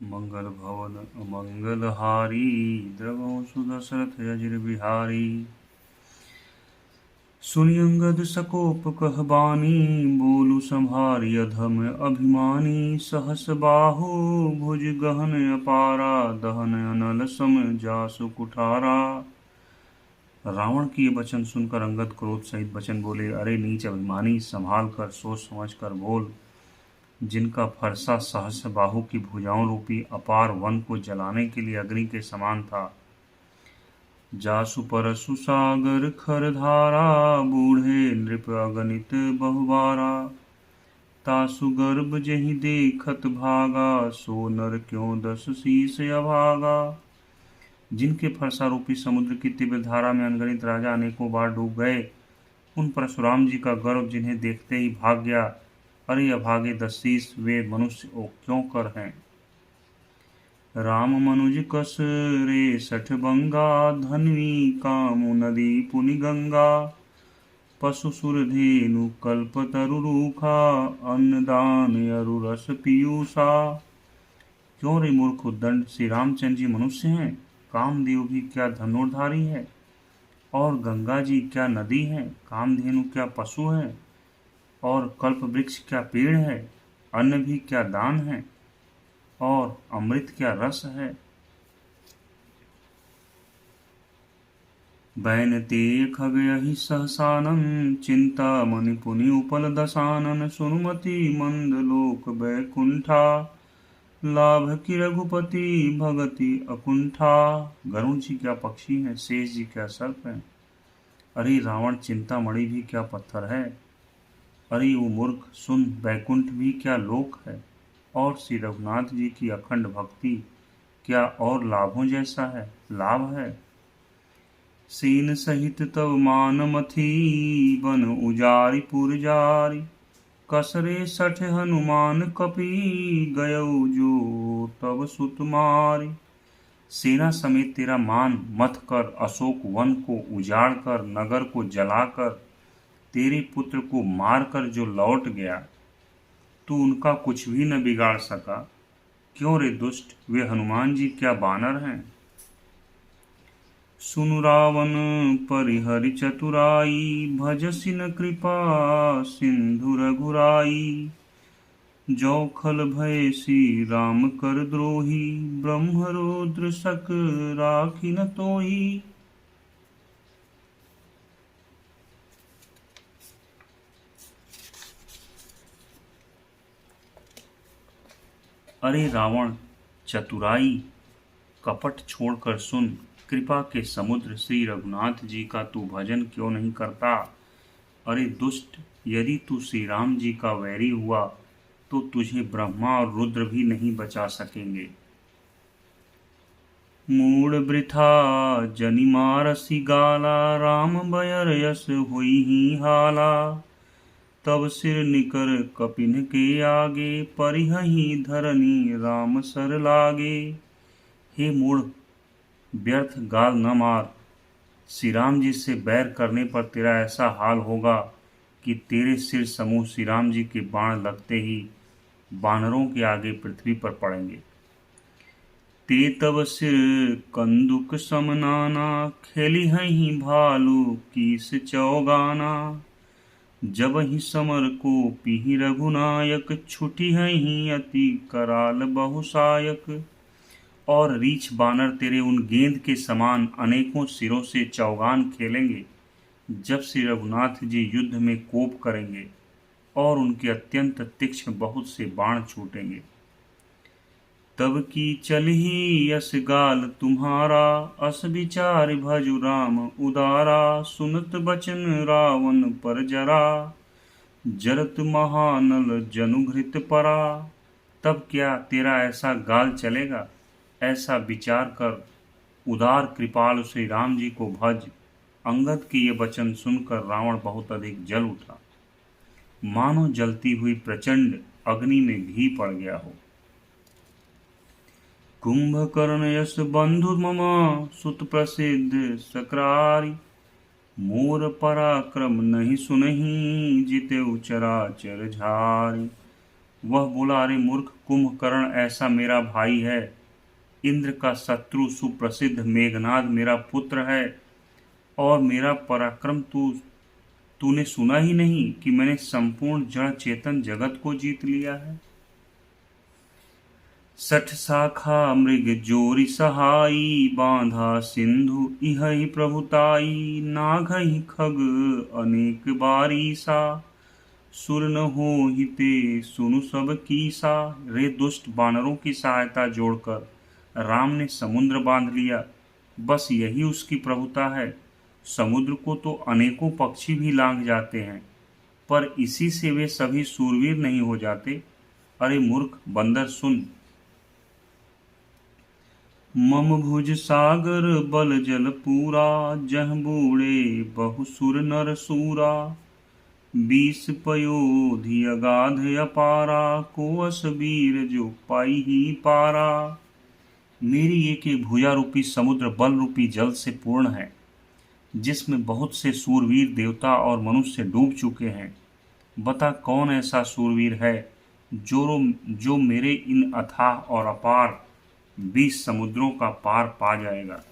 मंगल भवन अमंगल हारी, द्रवहु सुदशरथ अजिर बिहारी। सुनि अंगद सकोप कह बानी, बोलु संहारि अधम अभिमानी। सहस बाहु भुज गहन अपारा, दहन अनल सम जासु कुठारा। रावण के ये वचन सुनकर अंगद क्रोध सहित वचन बोले, अरे नीच अभिमानी, संभाल कर सोच समझ कर बोल। जिनका फरसा सहस बाहु की भुजाओं रूपी अपार वन को जलाने के लिए अग्नि के समान था। जासु परसु सागर खर धारा, बूढ़े नृप अगणित बहुबारा। तासु गर्भ जहि देखत भागा, सो नर क्यों दस शीस अभागा। जिनके फरसा रूपी समुद्र की तीव्र धारा में अनगणित राजा अनेकों बार डूब गए, उन परशुराम जी का गर्व जिन्हें देखते ही भाग गया। अरे अभागे दशीस, वे मनुष्य ओ क्यों कर हैं। राम मनुज कस रे सठ बंगा, धनवी कामु नदी पुनि गंगा। पशु सुर धेनु कल्प तरु रूखा, अन्नदान अरु रस पीयूषा। क्यों रे मूर्ख उद्दंड, श्री रामचंद्र जी मनुष्य हैं, कामदेव भी क्या धनुर्धारी है, और गंगा जी क्या नदी है, कामधेनु क्या पशु है, और कल्प वृक्ष क्या पेड़ है, अन्न भी क्या दान है, और अमृत क्या रस है। बैन ते खगयहि सहसानन, चिंता मणि पुनि उपल दसानन। सुनुमति मंद लोक बैकुंठा, लाभ की रघुपति भगति अकुंठा। गरुण जी क्या पक्षी हैं, शेष जी क्या सर्प हैं। अरे रावण, चिंतामणि भी क्या पत्थर है। अरे वो मूर्ख सुन, बैकुंठ भी क्या लोक है, और श्री रघुनाथ जी की अखंड भक्ति क्या और लाभों जैसा है, लाभ है। सेन सहित तब मान मथी, बन उजारी पुर जारी। कसरे सठ हनुमान कपी, गयऊ जो तब सुत मारी। सेना समेत तेरा मान मथ कर, अशोक वन को उजाड़ कर, नगर को जलाकर, तेरे पुत्र को मारकर जो लौट गया, तू उनका कुछ भी न बिगाड़ सका। क्यों रे दुष्ट, वे हनुमान जी क्या बानर हैं। सुनु रावण परिहरि चतुराई, भजसि न कृपा सिंधु रघुराई। जो खल भय श्री राम कर द्रोही, ब्रह्म रुद्र सक राखी न तोही। अरे रावण, चतुराई कपट छोड़कर सुन, कृपा के समुद्र श्री रघुनाथ जी का तू भजन क्यों नहीं करता। अरे दुष्ट, यदि तू श्री राम जी का वैरी हुआ तो तुझे ब्रह्मा और रुद्र भी नहीं बचा सकेंगे। मूड वृथा जनि मारसि गाला, राम बयर यस हुई ही हाला। तब सिर निकर कपिन के आगे, परिहहि धरनी राम सर लागे। हे मूढ़, व्यर्थ गाल न मार। श्री राम जी से बैर करने पर तेरा ऐसा हाल होगा कि तेरे सिर समूह श्री राम जी के बाण लगते ही बानरों के आगे पृथ्वी पर पड़ेंगे। ते तब सिर कंदुक समनाना, खेली हहीं भालू कीस चौगाना। जब ही समर को पिहि रघुनायक, छुटी हहीं अति कराल बहुसायक। और रीछ बानर तेरे उन गेंद के समान अनेकों सिरों से चौगान खेलेंगे, जब श्री रघुनाथ जी युद्ध में कोप करेंगे, और उनके अत्यंत तीक्ष्ण बहुत से बाण छूटेंगे। तब की चलही यस गाल तुम्हारा, अस विचार भजु राम उदारा। सुनत बचन रावण पर जरा, जरत महानल जनुघृत परा। तब क्या तेरा ऐसा गाल चलेगा। ऐसा विचार कर उदार कृपाल श्री राम जी को भज। अंगद के ये वचन सुनकर रावण बहुत अधिक जल उठा, मानो जलती हुई प्रचंड अग्नि में घी पड़ गया हो। कुंभकर्ण यस बंधु मम, सुत प्रसिद्ध सक्रारी। मोर पराक्रम नहीं सुनहि, जितेउ चराचर झारी। वह बोला, अरे मूर्ख, कुंभकर्ण ऐसा मेरा भाई है, इंद्र का शत्रु सुप्रसिद्ध मेघनाद मेरा पुत्र है, और मेरा पराक्रम तूने सुना ही नहीं कि मैंने संपूर्ण जड़ चेतन जगत को जीत लिया है। 60 शाखा मृग जोरी सहाई, बांधा सिंधु इहहि प्रभुताई, नाघहि खग अनेक बारीसा, सुर न हो हिते सुनु सब कीसा। रे दुष्ट, बानरों की सहायता जोड़कर राम ने समुद्र बांध लिया, बस यही उसकी प्रभुता है। समुद्र को तो अनेकों पक्षी भी लांघ जाते हैं, पर इसी से वे सभी सूरवीर नहीं हो जाते। अरे मूर्ख बंदर, सुन। मम भुज सागर बल जल पूरा, जह बूढ़े बहु सुर नर सूरा, 20 पयोधि अगाध अपारा, को असबीर जो पाई ही पारा। मेरी एक एक भुजा रूपी समुद्र बल रूपी जल से पूर्ण है, जिसमें बहुत से सूरवीर देवता और मनुष्य डूब चुके हैं। बता कौन ऐसा सूरवीर है जो मेरे इन अथाह और अपार 20 समुद्रों का पार पा जाएगा।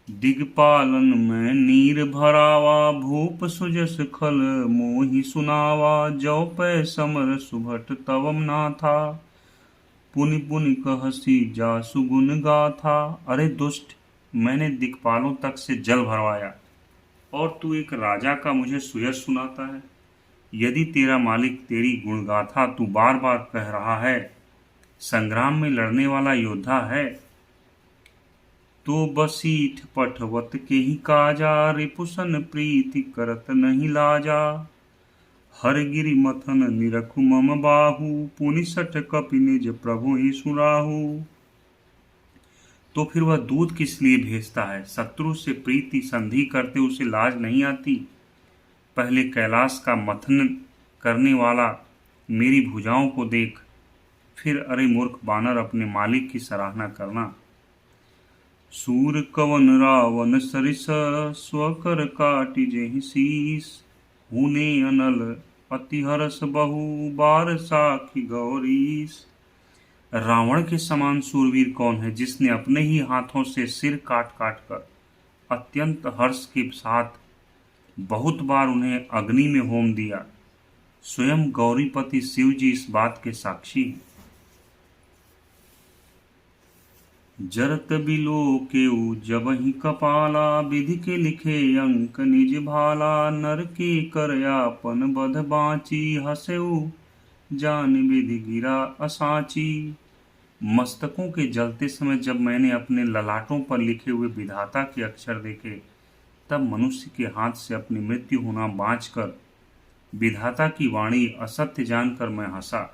दिग्पालन में नीर भरावा, भूप सुजस खल मोहि सुनावा, जौ पै समर सुभट तवम नाथा, पुनि पुनि कहसी जासु गुण गाथा। अरे दुष्ट, मैंने दिक्पालों तक से जल भरवाया, और तू एक राजा का मुझे सुयश सुनाता है। यदि तेरा मालिक तेरी गुणगाथा तू बार बार कह रहा है, संग्राम में लड़ने वाला योद्धा है, तो बसीठ पठवत के ही काजा, रिपुसन प्रीति करत नहीं लाजा, हर गिरि मथन निरखु मम बाहु, पुनि सठ कपि निज प्रभु ही सुराहु। तो फिर वह दूध किस लिए भेजता है? शत्रु से प्रीति संधि करते उसे लाज नहीं आती? पहले कैलाश का मथन करने वाला मेरी भुजाओं को देख, फिर अरे मूर्ख बानर अपने मालिक की सराहना करना। सूर कवन रावण सरिस, स्वकर काटि जेहि शीस, हुने अनल अति हरस बहु, बार साखी गौरीस। रावण के समान सूरवीर कौन है, जिसने अपने ही हाथों से सिर काट काट कर अत्यंत हर्ष के साथ बहुत बार उन्हें अग्नि में होम दिया। स्वयं गौरीपति शिव जी इस बात के साक्षी हैं। जरत बिलो केउ जबहि कपाला, विधि के लिखे अंक निज भाला, नर के कर आपन बध बाची, हसेउ जान विधि गिरा असाची। मस्तकों के जलते समय जब मैंने अपने ललाटों पर लिखे हुए विधाता के अक्षर देखे, तब मनुष्य के हाथ से अपनी मृत्यु होना बाँचकर विधाता की वाणी असत्य जानकर मैं हंसा।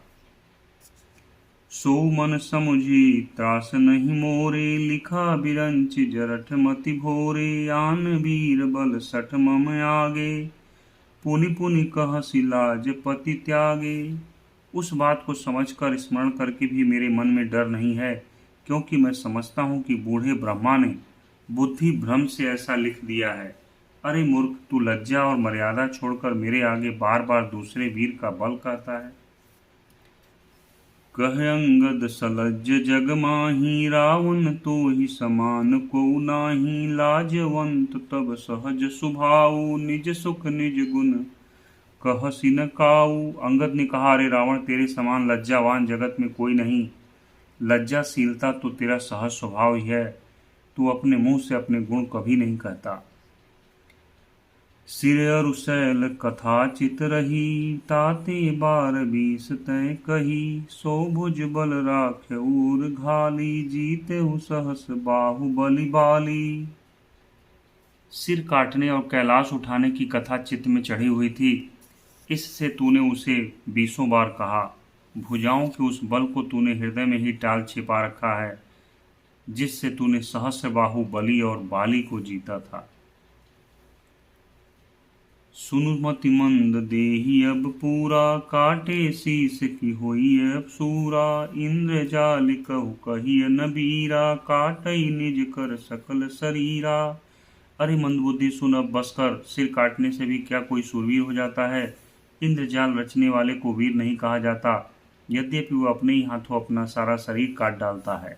सो मन समुझी त्रास नहीं मोरे, लिखा बिरंच जरठ मति भोरे, आन वीर बल सठ मम आगे, पुनि पुनि कहसी लाज पति त्यागे। उस बात को समझकर स्मरण करके भी मेरे मन में डर नहीं है, क्योंकि मैं समझता हूँ कि बूढ़े ब्रह्मा ने बुद्धि भ्रम से ऐसा लिख दिया है। अरे मूर्ख, तू लज्जा और मर्यादा छोड़कर मेरे आगे बार बार दूसरे वीर का बल कहता है। कह अंगद सलज्ज जग माही, रावण तो ही समान को नाही, लाजवंत तब सहज सुभाऊ, निज सुख निज गुण कहसी न काऊ। अंगद ने कहा, अरे रावण, तेरे समान लज्जावान जगत में कोई नहीं। लज्जाशीलता तो तेरा सहज स्वभाव ही है, तू अपने मुंह से अपने गुण कभी नहीं कहता। सिर अरुशैल कथा चित रही, ताते 12-20 तय कही, सो भुज बल राख उर घाली, जीते सहस बाहुबली बाली। सिर काटने और कैलाश उठाने की कथा चित्त में चढ़ी हुई थी, इससे तूने उसे 20 बार कहा। भुजाओं के उस बल को तूने हृदय में ही टाल छिपा रखा है, जिससे तूने सहस्र बाहुबली और बाली को जीता था। सुनुमति मंद देही अब पूरा, काटे शीस की होई अब सूरा, इंद्र जाल कहु कहिय नबीरा, काटई निज कर सकल शरीरा। अरे मंदबुद्धि, सुन, अब बस कर। सिर काटने से भी क्या कोई सूरवीर हो जाता है? इंद्रजाल रचने वाले को वीर नहीं कहा जाता, यद्यपि वह अपने ही हाथों अपना सारा शरीर काट डालता है।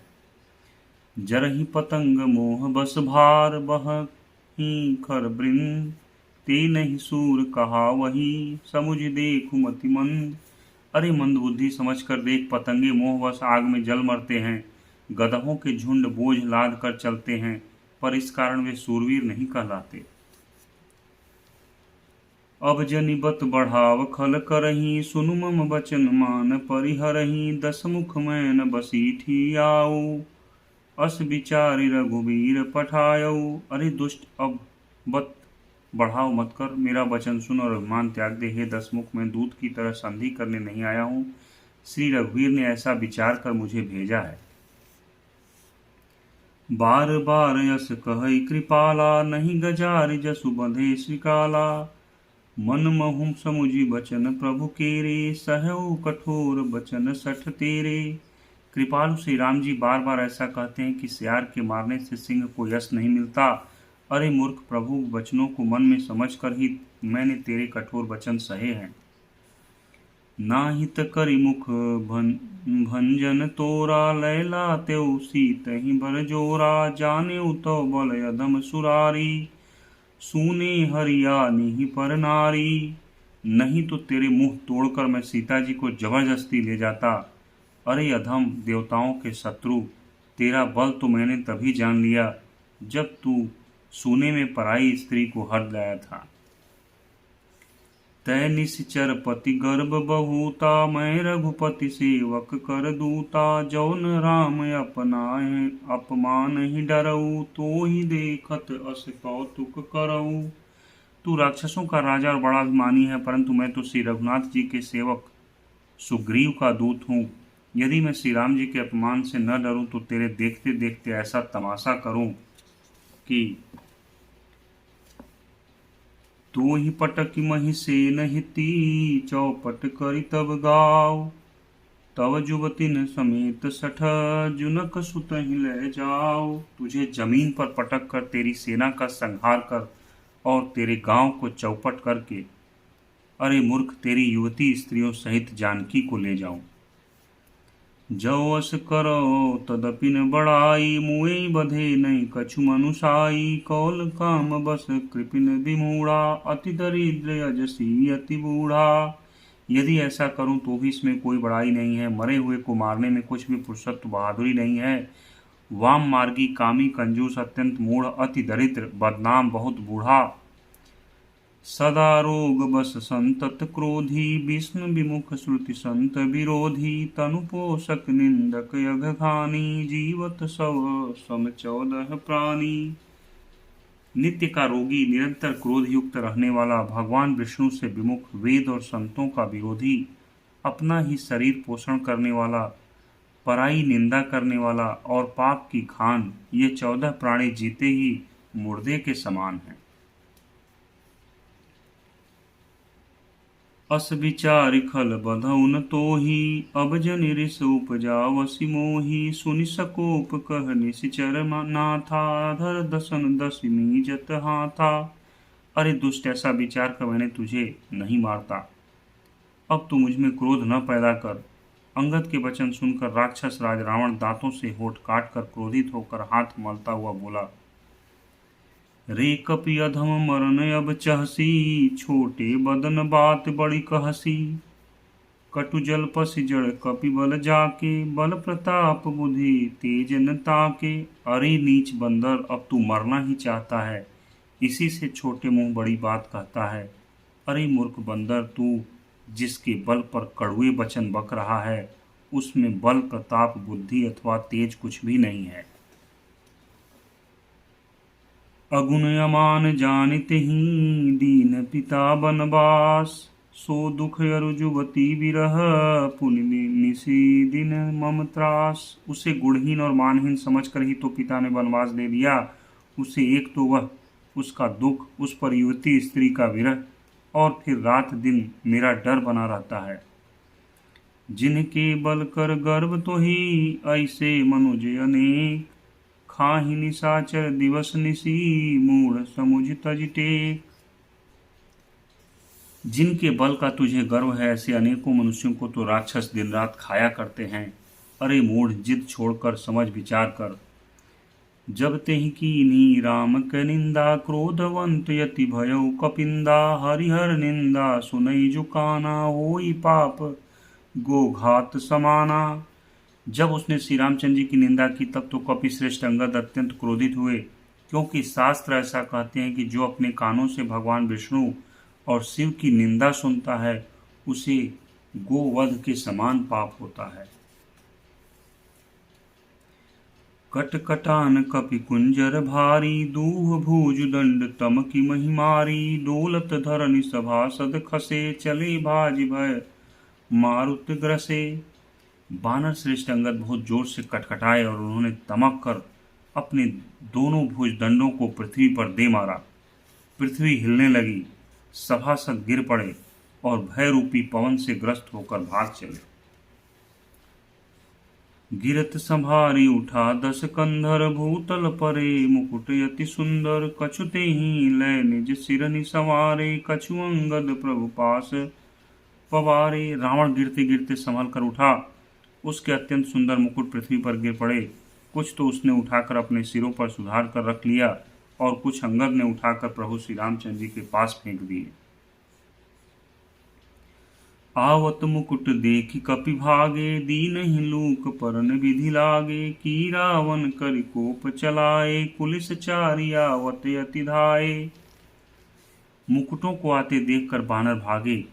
जरहि पतंग मोह बस भार बहहि खर बृंद, ते नहीं सूर कहा वही समुझ देखु मति मंद। अरे मंद बुद्धि समझ कर देख, पतंगे मोहवश आग में जल मरते हैं, गदहों के झुंड बोझ लाद कर चलते हैं, पर इस कारण वे सूरवीर नहीं कहलाते। अब जनिबत बढ़ाव खल करही, सुनु मम बचन मान परिहरही, दस मुख मैन बसीठी आओ, अस विचारि रघुवीर पठायो। अरे दुष्ट, अब बत बढ़ाव मत कर, मेरा वचन सुन और अभिमान त्याग दे। हे दसमुख, मैं दूत की तरह संधि करने नहीं आया हूँ, श्री रघुवीर ने ऐसा विचार कर मुझे भेजा है। बार बार यस कहई कृपाला, नहीं गजारि जसु बंधे श्रीकाला, मन महुम समुझि बचन प्रभु केरे, सहउ कठोर बचन सठ तेरे। कृपालु श्री राम जी बार बार ऐसा कहते हैं कि सियार के मारने से सिंह को यश नहीं मिलता। अरे मूर्ख, प्रभु वचनों को मन में समझ कर ही मैंने तेरे कठोर वचन सहे हैं। नाहित करि मुख भंजन तोरा, लैला तेउ सीतहि बर जोरा, जानेउ तो बल अधम सुरारी, सूने हरियानी पर नारी। नहीं तो तेरे मुंह तोड़कर मैं सीता जी को जबरदस्ती ले जाता। अरे अधम, देवताओं के शत्रु, तेरा बल तो मैंने तभी जान लिया जब तू सूने में पराई स्त्री को हर लाया था। तय निश्चर पति गर्भ बहुता, मैं रघुपति सेवक कर दूता, जौन राम अपनाए अपमान ही डरऊ, तो ही देखत अस कौतुक करऊ। तू राक्षसों का राजा और बड़ा अभिमानी है, परंतु मैं तो श्री रघुनाथ जी के सेवक सुग्रीव का दूत हूँ। यदि मैं श्री राम जी के अपमान से न डरूं तो तेरे देखते देखते ऐसा तमाशा करूं कि तो ही पटक मही से नहिती, चौपट करी तब गाओ, तब जुवतिन समेत सठ, जुनक सुत ही ले जाओ। तुझे जमीन पर पटक कर तेरी सेना का संहार कर और तेरे गांव को चौपट करके, अरे मूर्ख, तेरी युवती स्त्रियों सहित जानकी को ले जाऊं। जो अस करो तदपि न बड़ाई, मुए बधे नहीं कछु मनुषाई, कौल काम बस कृपिन विमूढ़ा, अति दरिद्र अजसी अति बूढ़ा। यदि ऐसा करूं तो भी इसमें कोई बड़ाई नहीं है, मरे हुए को मारने में कुछ भी पुरुषत्व बहादुरी नहीं है। वाम मार्गी, कामी, कंजूस, अत्यंत मूढ़, अति दरिद्र, बदनाम, बहुत बूढ़ा, सदा रोग बस संतत क्रोधी, विष्णु विमुख श्रुति संत विरोधी, तनु पोषक निंदक यघखानी, जीवत सव सम 14 प्राणी। नित्य का रोगी, निरंतर क्रोध युक्त रहने वाला, भगवान विष्णु से विमुख, वेद और संतों का विरोधी, अपना ही शरीर पोषण करने वाला, पराई निंदा करने वाला और पाप की खान, ये 14 प्राणी जीते ही मुर्दे के समान हैं। अस विचारि खल बधौ न तोहि, अब जनि रिस उपजावसि मोहि, सुनि सकोप कह निश्चर नाथा, धर दसन दसमी जत हाथा। अरे दुष्ट, ऐसा विचार कर मैंने तुझे नहीं मारता, अब तू मुझ में क्रोध न पैदा कर। अंगद के वचन सुनकर राक्षस राज रावण दांतों से होठ काट कर क्रोधित होकर हाथ मलता हुआ बोला, रे कपि अधम मरन अब चहसी, छोटे बदन बात बड़ी कहसी, कटु जल पसि जड़ कपि बल जाके, बल प्रताप बुद्धि तेज न ताके। अरे नीच बंदर, अब तू मरना ही चाहता है, इसी से छोटे मुंह बड़ी बात कहता है। अरे मूर्ख बंदर, तू जिसके बल पर कड़ुए वचन बक रहा है, उसमें बल, प्रताप, बुद्धि अथवा तेज कुछ भी नहीं है। अगुण अमान जानित ही, दीन पिता बनवास, सो दुख अरु जुवती विरह, पुनि निसी दिन मम त्रास। उसे गुणहीन और मानहीन समझकर ही तो पिता ने वनवास दे दिया। उसे एक तो वह उसका दुख, उस पर युवती स्त्री का विरह, और फिर रात दिन मेरा डर बना रहता है। जिनके बल कर गर्भ तो ही, ऐसे मनुज अनेक, खाहि निशाचर दिवस निशी, मूढ़ समुझ तज टेक। जिनके बल का तुझे गर्व है, ऐसे अनेकों मनुष्यों को तो राक्षस दिन रात खाया करते हैं। अरे मूढ़, जिद छोड़कर समझ विचार कर। जब तेहि कीन्ही राम क निंदा, क्रोधवंत यति भयउ कपिंदा। हरिहर निंदा सुनई जुकाना, होई पाप गोघात समाना। जब उसने श्री रामचंद्र जी की निंदा की तब तो कपिश्रेष्ठ अंगद अत्यंत क्रोधित हुए, क्योंकि शास्त्र ऐसा कहते हैं कि जो अपने कानों से भगवान विष्णु और शिव की निंदा सुनता है उसे गोवध के समान पाप होता है। कटकटान कपि कुंजर भारी, दूह भूज दंड तम की महिमारी। डोलत धरनि सभासद खसे, चले भाज भय मारुत ग्रसे। बानर श्रेष्ठ अंगद बहुत जोर से कटकटाए और उन्होंने दमक कर अपने दोनों भुज दंडों को पृथ्वी पर दे मारा। पृथ्वी हिलने लगी, सभासद गिर पड़े और भय रूपी पवन से ग्रस्त होकर भाग चले। गिरत संभारी उठा 10 कंधर, भूतल परे मुकुट अति सुंदर। कछुते ही लय निज सिरनि संवारे, कछु अंगद प्रभु पास पवारे। रावण गिरते गिरते संभल कर उठा, उसके अत्यंत सुंदर मुकुट पृथ्वी पर गिर पड़े। कुछ तो उसने उठाकर अपने सिरों पर सुधार कर रख लिया और कुछ अंगद ने उठाकर प्रभु श्री रामचंद्र जी के पास फेंक दिए। आवत मुकुट देखि कपि भागे, दीनहि लूक परन विधि लागे। की रावण करि कोप चलाए, कुलिस चारि आवत अति धाये। मुकुटों को आते देखकर बानर भागे,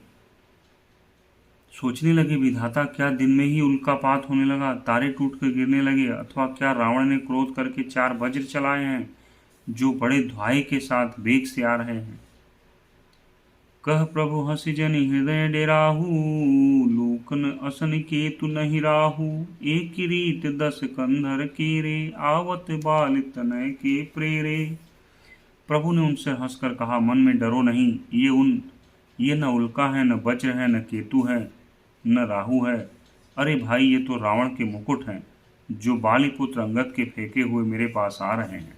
सोचने लगे विधाता क्या दिन में ही उल्कापात होने लगा, तारे टूट कर गिरने लगे, अथवा क्या रावण ने क्रोध करके 4 वज्र चलाए हैं जो बड़े ध्वाए के साथ वेग से आ रहे हैं। कह प्रभु हंसी जनि हृदय डेराहू, लोकन असन केतु नहीं राहू। एक रीत 10 कंधर केरे, आवत बाल तनय के प्रेरे। प्रभु ने उनसे हंसकर कहा, मन में डरो नहीं, ये न उल्का है, न वज्र है, न केतु है, न राहु है। अरे भाई, ये तो रावण के मुकुट हैं जो बालीपुत्र अंगद के फेंके हुए मेरे पास आ रहे हैं।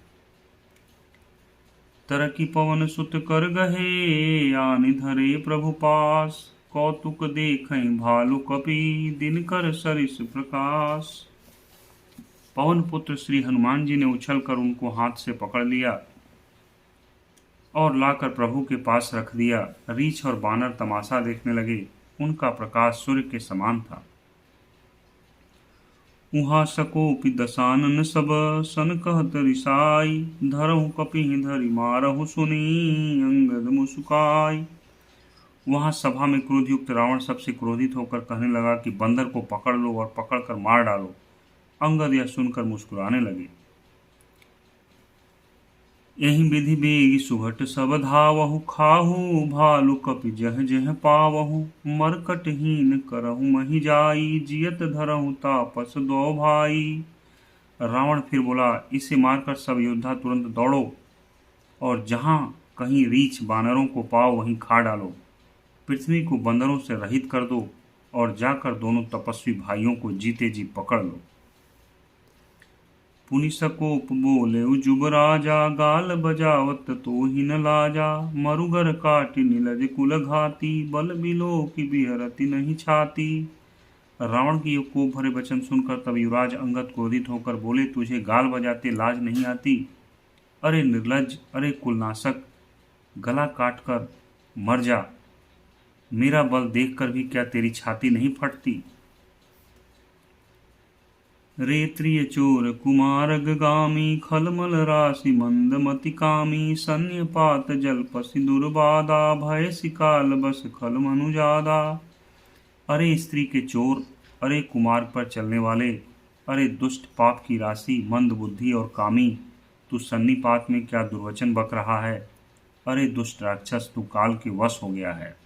तरकी पवन सुत कर गहे, आनि धरे प्रभु पास। कौतुक देखें भालु कपि, दिनकर सरिस प्रकाश। पवन पुत्र श्री हनुमान जी ने उछलकर उनको हाथ से पकड़ लिया और लाकर प्रभु के पास रख दिया। रीछ और बानर तमाशा देखने लगे, उनका प्रकाश सूर्य के समान था। उहा सकोपि दशानन सब, सन कहत रिसाई। धरहु कपिहि धरि मारहु सुनी, अंगद मुस्काई। वहां सभा में क्रोधयुक्त रावण सबसे क्रोधित होकर कहने लगा कि बंदर को पकड़ लो और पकड़कर मार डालो। अंगद यह सुनकर मुस्कुराने लगे। यही विधि बेग सुभट सब धावहु, खाहु भालु कपि जह जह पावहु। मरकटहीन करहु महि जाई, जियत धरहु तापस 2 भाई। रावण फिर बोला, इसे मारकर सब योद्धा तुरंत दौड़ो और जहां कहीं रीछ बानरों को पाओ वहीं खा डालो। पृथ्वी को बंदरों से रहित कर दो और जाकर दोनों तपस्वी भाइयों को जीते जी पकड़ लो। पुनि सकोप बोले जुब राजा, गाल बजावत तो ही न लाजा। मरुगर काटि नीलज कुल घाती, बल बिलो की बिहरती नहीं छाती। रावण की कोप भरे वचन सुनकर तब युवराज अंगद क्रोधित होकर बोले, तुझे गाल बजाते लाज नहीं आती? अरे निर्लज, अरे कुलनाशक, गला काट कर मर जा। मेरा बल देखकर भी क्या तेरी छाती नहीं फटती? रेत्रिय चोर कुमारग गामी, खलमल राशि मंदमति कामी। सन्यपात जलपसि दुर्बाधा, भय सिकाल बस खल मनुजादा। अरे स्त्री के चोर, अरे कुमार पर चलने वाले, अरे दुष्ट पाप की राशि, मंद बुद्धि और कामी, तू सन्निपात में क्या दुर्वचन बक रहा है? अरे दुष्ट राक्षस, तू काल के वश हो गया है।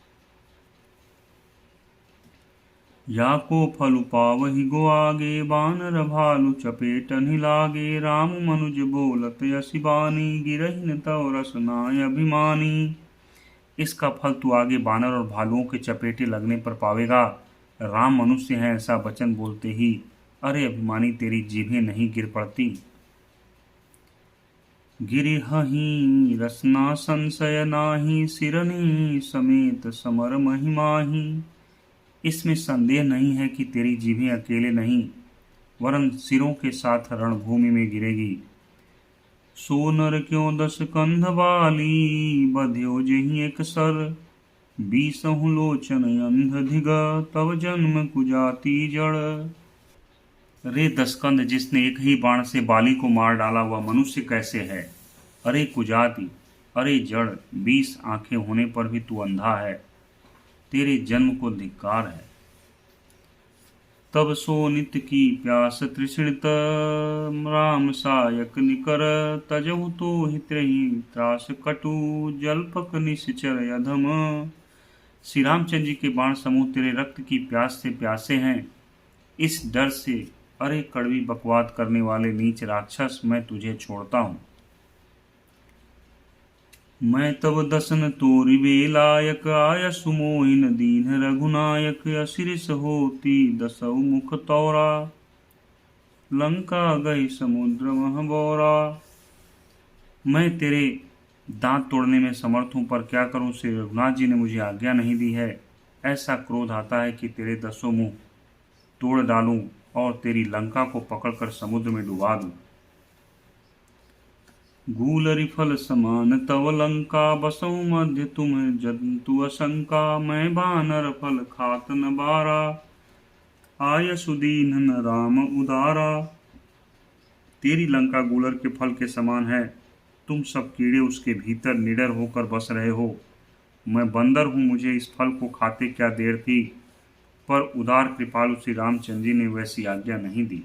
या को फलु पावहि गो आगे, बानर भालु चपेटनि लागे। राम मनुज बोलत यसी बानी, गिरहिन तव रसनाय अभिमानी। इसका फल तू आगे बानर और भालुओं के चपेटे लगने पर पावेगा। राम मनुष्य है ऐसा वचन बोलते ही अरे अभिमानी, तेरी जीभें नहीं गिर पड़ती। गिरिहहि रसना संशय नाही, सिरनी समेत समर महिमाही। इसमें संदेह नहीं है कि तेरी जीभें अकेले नहीं वरन सिरों के साथ रणभूमि में गिरेगी। सो नर क्यों 10 कंध बाली, बध्यो जेहि एक सर। 20 लोचन अंध धिग, तब जन्म कुजाति जड़। रे 10 कंध, जिसने एक ही बाण से बाली को मार डाला वह मनुष्य कैसे है। अरे कुजाति, अरे जड़, 20 आंखें होने पर भी तू अंधा है, तेरे जन्म को धिक्कार है। तब सो नित की प्यास तृषणित, राम सायक निकर। तजहु तो हित्रहि त्रास कटु, जलपक निश्चर अधम। श्री रामचंद्र जी के बाण समूह तेरे रक्त की प्यास से प्यासे हैं, इस डर से अरे कड़वी बकवाद करने वाले नीच राक्षस, मैं तुझे छोड़ता हूँ। मैं तब दसन तोरि बेलायक, आय सुमोहिन दीन रघुनायक। असिरिस होती 10 मुख तौरा, लंका गई समुद्र महबौरा। मैं तेरे दांत तोड़ने में समर्थ हूँ, पर क्या करूँ, श्री रघुनाथ जी ने मुझे आज्ञा नहीं दी है। ऐसा क्रोध आता है कि तेरे 10 मुंह तोड़ डालूं और तेरी लंका को पकड़कर समुद्र में डुबा दूं। गूलरि फल समान तव लंका, बसऊं मध्य तुम जंतु असंका। मैं बानर फल खात न बारा, आय सुदीन न राम उदारा। तेरी लंका गूलर के फल के समान है, तुम सब कीड़े उसके भीतर निडर होकर बस रहे हो। मैं बंदर हूँ, मुझे इस फल को खाते क्या देर थी, पर उदार कृपालु श्री रामचंद्र जी ने वैसी आज्ञा नहीं दी।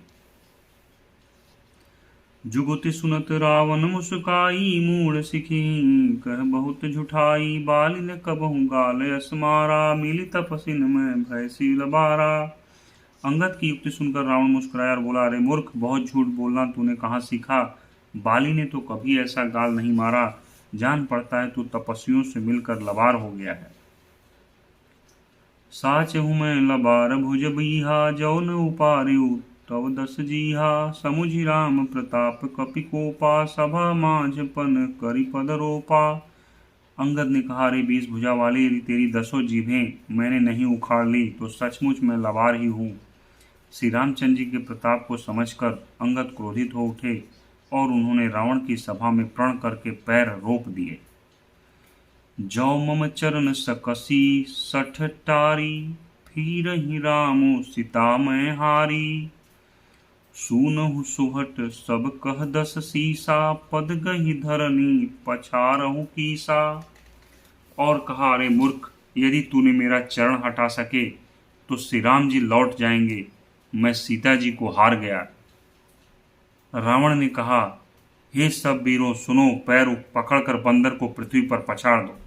जुगति सुनत रावण मुस्काई, मूढ़ सिखी कह बहुत झुठाई। बालिन कबहु गाल यस मारा, मिली तपसिन में भय सील बारा। अंगद की युक्ति सुनकर रावण मुस्कुराया और बोला, अरे मूर्ख, बहुत झूठ बोलना तूने कहाँ सीखा। बाली ने तो कभी ऐसा गाल नहीं मारा, जान पड़ता है तू तपस्वियों से मिलकर लबार हो गया है। साच हूँ मैं लबार भुज बीहा, जो न उपार्यु तव 10 जीहा। समुझि राम प्रताप कपि कोपा, सभा माझपन करि पद रोपा। अंगद ने कहा, रे 20 भुजा वाले, यदि तेरी 10 जीभें मैंने नहीं उखाड़ ली तो सचमुच मैं लबार ही हूँ। श्री रामचंद्र जी के प्रताप को समझकर अंगद क्रोधित हो उठे और उन्होंने रावण की सभा में प्रण करके पैर रोप दिए। जौ मम चरण सकसी 60 टारी, फिर ही रामो सीता मैं हारी। सुनहु सुहट सब कह 10 सीसा, पद गही धरनी पछारहु कीसा। और कहा, अरे मूर्ख, यदि तूने मेरा चरण हटा सके तो श्री राम जी लौट जाएंगे, मैं सीता जी को हार गया। रावण ने कहा, हे सब वीरों सुनो, पैर पकड़कर बंदर को पृथ्वी पर पछाड़ दो।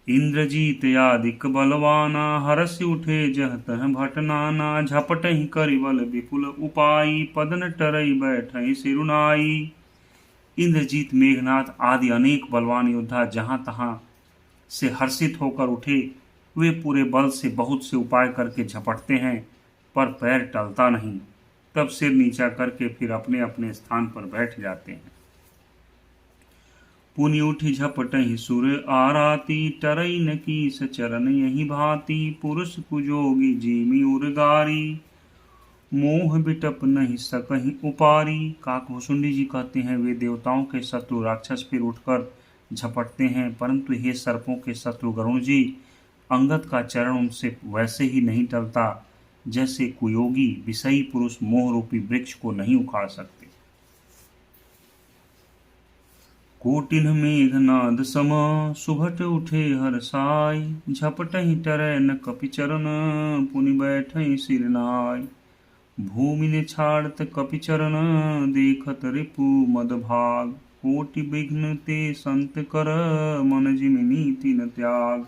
इंद्रजीत यादिक बलवाना, हरस उठे जह तह भटनाना। झपट ही करि बल विपुल उपाई, पद न टरई बैठई सिरुनाई। इंद्रजीत, मेघनाथ आदि अनेक बलवान योद्धा जहां तहां से हर्षित होकर उठे। वे पूरे बल से बहुत से उपाय करके झपटते हैं, पर पैर टलता नहीं। तब सिर नीचा करके फिर अपने अपने स्थान पर बैठ जाते हैं। पुनि उठि झपटहि सुर आराती, टरई न कीस चरण यही भांति। पुरुष कुजोगी जीमी उर्गारी, मोह बिटप नहीं सकहि उपारी। काकभुसुंडी जी कहते हैं, वे देवताओं के शत्रु राक्षस फिर उठकर झपटते हैं, परंतु हे सर्पों के शत्रु गरुण जी, अंगद का चरण उनसे वैसे ही नहीं टलता जैसे कुयोगी विषयी पुरुष मोह रूपी वृक्ष को नहीं उखाड़ सकते। कोटिन मेघनाद सम, सुभट उठे हर्षाय। झपटहि टरै न कपि चरण, पुनि बैठहि सिर नाय। भूमि ने छाड़त कपि चरण, देखत रिपु मद भाग। कोटि विघ्न ते संत कर, मन जिमि नीति न त्याग।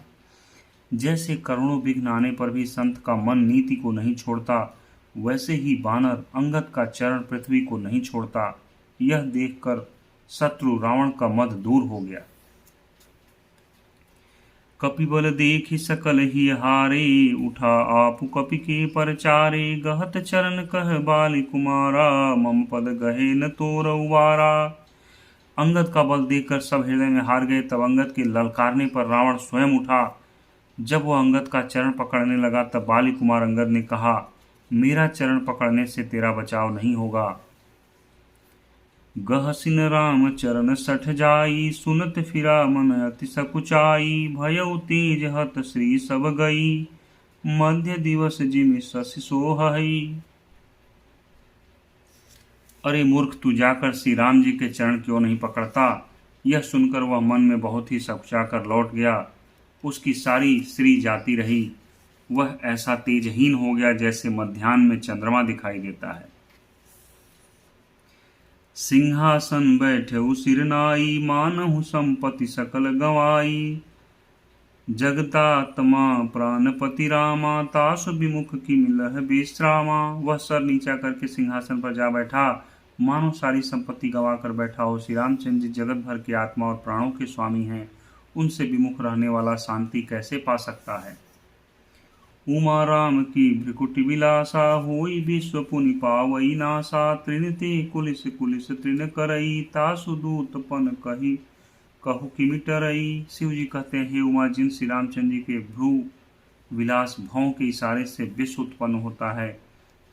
जैसे करोड़ों विघ्न आने पर भी संत का मन नीति को नहीं छोड़ता, वैसे ही वानर अंगद का चरण पृथ्वी को नहीं छोड़ता। यह देखकर शत्रु रावण का मद दूर हो गया। कपिबल देखि सकल ही हारे, उठा आपु कपि के परचारे। गहत चरण कह बाली कुमारा, मम पद गहे न तोरउ बारा। अंगद का बल देखकर सब हृदय में हार गए। तब अंगद के ललकारने पर रावण स्वयं उठा। जब वह अंगद का चरण पकड़ने लगा तब बाली कुमार अंगद ने कहा, मेरा चरण पकड़ने से तेरा बचाव नहीं होगा। गहसिन राम चरण सठ जाई, सुनत फिरा मन अति सकुचाई। भयउ तेज हत श्री सब गई, मध्य दिवस जिमि शशि सोहई। अरे मूर्ख, तू जाकर श्री राम जी के चरण क्यों नहीं पकड़ता। यह सुनकर वह मन में बहुत ही सकुचाकर लौट गया। उसकी सारी श्री जाती रही। वह ऐसा तेजहीन हो गया जैसे मध्याह्न में चंद्रमा दिखाई देता है। सिंहासन बैठे सिर नाई, मानहु संपत्ति सकल गवाई। जगदात्मा प्राणपति रामा, तासु विमुख की मिलह विश्रामा। वह सर नीचा करके सिंहासन पर जा बैठा, मानो सारी संपत्ति गवा कर बैठा हो। श्री रामचंद्र जी जगत भर की आत्मा और प्राणों के स्वामी हैं। उनसे विमुख रहने वाला शांति कैसे पा सकता है। उमा राम की भ्रिकुटि विलासा, होई विश्व पुनि पावई नासा। त्रिनते कुलिस कुलिस तृण करई, तासु दूत पन कही कहु कि मिटरई। शिव जी कहते हैं, हे उमा, जिन श्री रामचंद्र जी के भ्रू विलास भौं के इशारे से विश्व उत्पन्न होता है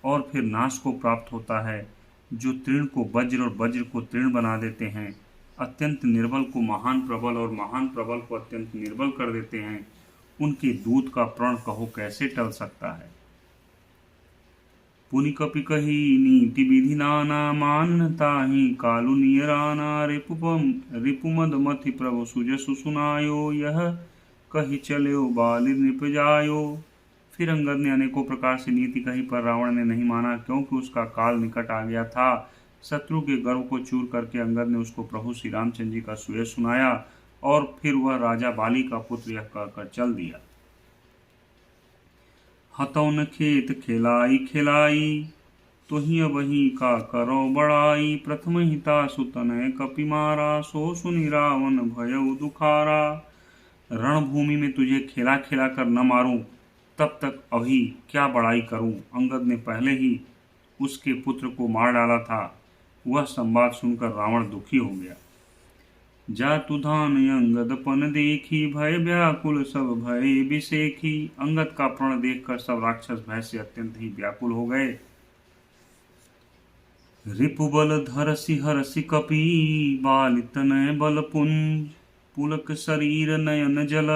और फिर नाश को प्राप्त होता है, जो तृण को वज्र और वज्र को तृण बना देते हैं, अत्यंत निर्बल को महान प्रबल और महान प्रबल को अत्यंत निर्बल कर देते हैं, उनके दूत का प्रण कहो कैसे टल सकता है। पुनि कपि कही नीति विधि नाना, मानता ही कालु नियराना। रिपुमद मथि प्रभु सुजसु सुनायो, यह कही चलो बालि नृप जायो। फिर अंगद ने अनेकों प्रकार से नीति कही पर रावण ने नहीं माना, क्योंकि उसका काल निकट आ गया था। शत्रु के गर्व को चूर करके अंगद ने उसको प्रभु श्री रामचंद्र जी का सुयश सुनाया और फिर वह राजा बाली का पुत्र यह कहकर चल दिया। हतौन खेत खिलाई खिलाई, तुहि वही का करो बड़ाई। प्रथम हिता सुतनय कपि मारा, सो सुनि रावण भयउ दुखारा। रणभूमि में तुझे खिला खिला कर न मारूं, तब तक अभी क्या बड़ाई करूं। अंगद ने पहले ही उसके पुत्र को मार डाला था। वह संवाद सुनकर रावण दुखी हो गया। जातु धान अंगदपन देखी, भय व्याकुल सब भय विषेखी। अंगद का प्रण देखकर सब राक्षस भय से अत्यंत ही व्याकुल हो गए। रिपुबल धरसि हरसि कपि, बालि तनय बल पुंज। पुलक शरीर नयन जल,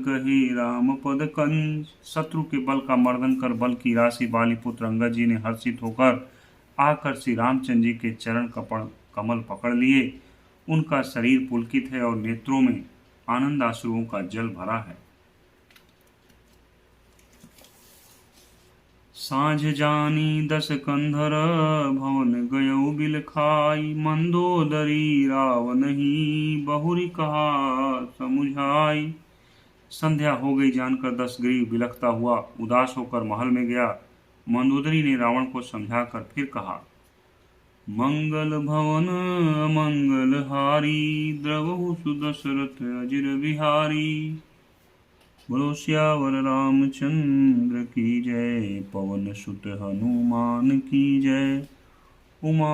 गहे राम पद कंज। शत्रु के बल का मर्दन कर बल की राशि बाली पुत्र अंगद जी ने हर्षित होकर आकर श्री रामचंद्र जी के चरण कमल पकड़ लिए। उनका शरीर पुलकित है और नेत्रों में आनंद आंसुओं का जल भरा है। साँझ जानी दस कंधर, भवन गयो बिल खाई। मंदोदरी रावनहि, बहुरी कहा समुझाई। संध्या हो गई जानकर दशग्रीव बिलखता हुआ उदास होकर महल में गया। मंदोदरी ने रावण को समझाकर फिर कहा, मंगल भवन मंगल हारी, द्रवहु सुदशरथ अजिर बिहारी। बोलो सियावर रामचंद्र की जय, पवन सुत हनुमान की जय। उमा